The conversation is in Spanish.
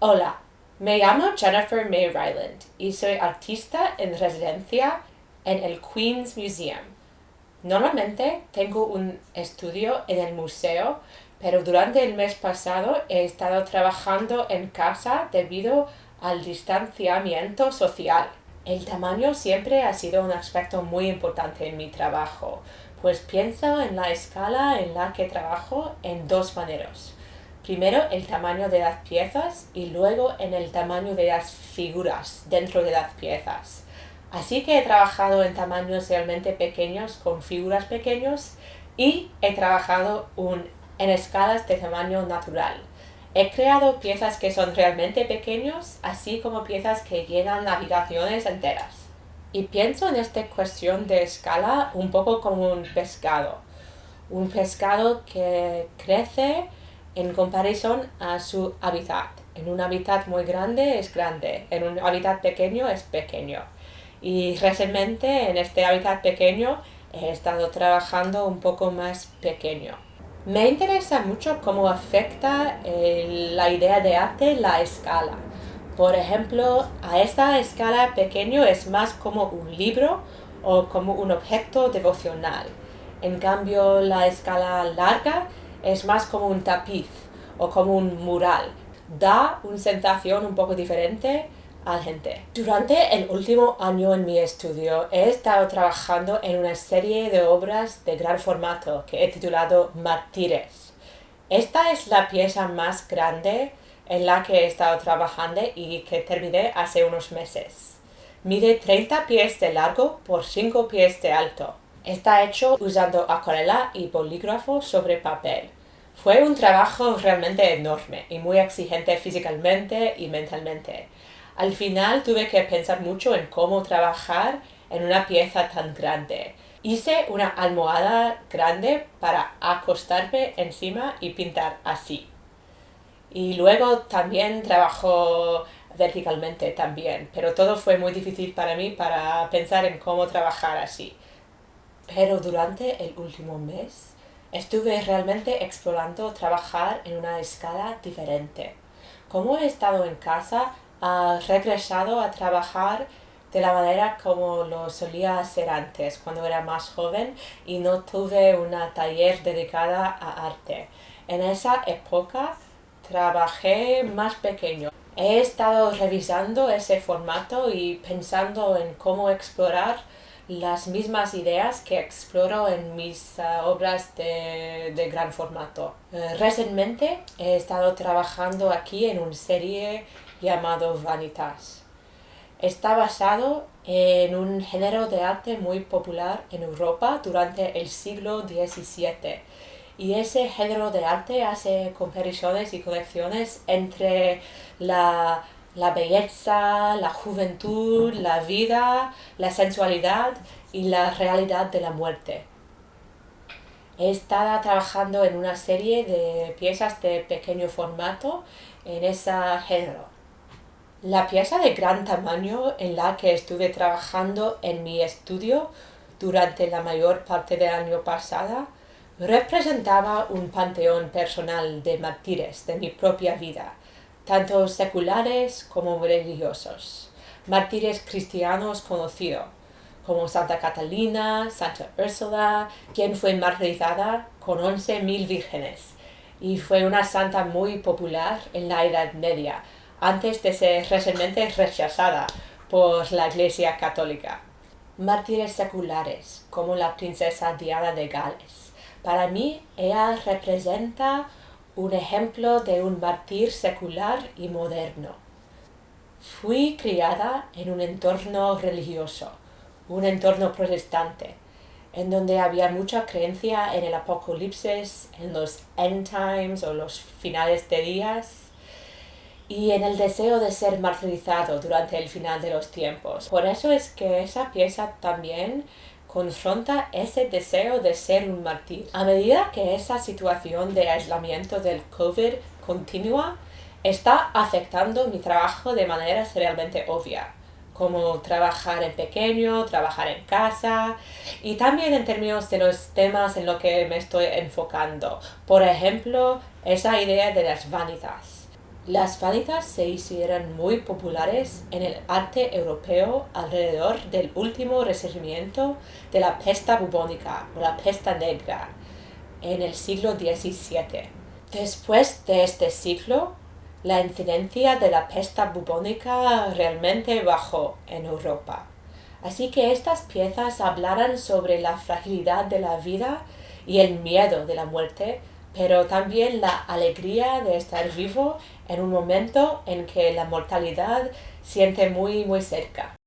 Hola, me llamo Jennifer May Ryland y soy artista en residencia en el Queen's Museum. Normalmente tengo un estudio en el museo, pero durante el mes pasado he estado trabajando en casa debido al distanciamiento social. El tamaño siempre ha sido un aspecto muy importante en mi trabajo, pues pienso en la escala en la que trabajo en dos maneras. Primero el tamaño de las piezas y luego en el tamaño de las figuras dentro de las piezas. Así que he trabajado en tamaños realmente pequeños con figuras pequeños y he trabajado en escalas de tamaño natural. He creado piezas que son realmente pequeños, así como piezas que llenan habitaciones enteras. Y pienso en esta cuestión de escala un poco como un pescado. Un pescado que crece en comparación a su hábitat. En un hábitat muy grande es grande, en un hábitat pequeño es pequeño. Y recientemente en este hábitat pequeño he estado trabajando un poco más pequeño. Me interesa mucho cómo afecta la idea de arte la escala. Por ejemplo, a esta escala pequeño es más como un libro o como un objeto devocional. En cambio, la escala larga es más como un tapiz o como un mural. Da una sensación un poco diferente a la gente. Durante el último año en mi estudio he estado trabajando en una serie de obras de gran formato que he titulado Mártires. Esta es la pieza más grande en la que he estado trabajando y que terminé hace unos meses. Mide 30 pies de largo por 5 pies de alto. Está hecho usando acuarela y bolígrafo sobre papel. Fue un trabajo realmente enorme y muy exigente físicamente y mentalmente. Al final tuve que pensar mucho en cómo trabajar en una pieza tan grande. Hice una almohada grande para acostarme encima y pintar así. Y luego también trabajo verticalmente también, pero todo fue muy difícil para mí para pensar en cómo trabajar así. Pero durante el último mes estuve realmente explorando trabajar en una escala diferente. Como he estado en casa, he regresado a trabajar de la manera como lo solía hacer antes, cuando era más joven y no tuve una taller dedicada a arte. En esa época trabajé más pequeño. He estado revisando ese formato y pensando en cómo explorar las mismas ideas que exploro en mis obras de gran formato. Recientemente he estado trabajando aquí en una serie llamado Vanitas. Está basado en un género de arte muy popular en Europa durante el siglo XVII. Y ese género de arte hace comparaciones y conexiones entre la belleza, la juventud, la vida, la sensualidad y la realidad de la muerte. He estado trabajando en una serie de piezas de pequeño formato en ese género. La pieza de gran tamaño en la que estuve trabajando en mi estudio durante la mayor parte del año pasado representaba un panteón personal de mártires de mi propia vida, tanto seculares como religiosos. Mártires cristianos conocidos, como Santa Catalina, Santa Úrsula, quien fue martirizada con 11.000 vírgenes, y fue una santa muy popular en la Edad Media, antes de ser recientemente rechazada por la Iglesia Católica. Mártires seculares, como la princesa Diana de Gales. Para mí, ella representa un ejemplo de un mártir secular y moderno. Fui criada en un entorno religioso, un entorno protestante, en donde había mucha creencia en el apocalipsis, en los end times o los finales de días, y en el deseo de ser martirizado durante el final de los tiempos. Por eso es que esa pieza también confronta ese deseo de ser un mártir. A medida que esa situación de aislamiento del COVID continúa, está afectando mi trabajo de manera realmente obvia, como trabajar en pequeño, trabajar en casa y también en términos de los temas en los que me estoy enfocando. Por ejemplo, esa idea de las vanitas. Las válidas se hicieron muy populares en el arte europeo alrededor del último resurgimiento de la peste bubónica o la peste negra en el siglo XVII. Después de este siglo, la incidencia de la peste bubónica realmente bajó en Europa. Así que estas piezas hablaran sobre la fragilidad de la vida y el miedo de la muerte, pero también la alegría de estar vivo en un momento en que la mortalidad siente muy muy cerca.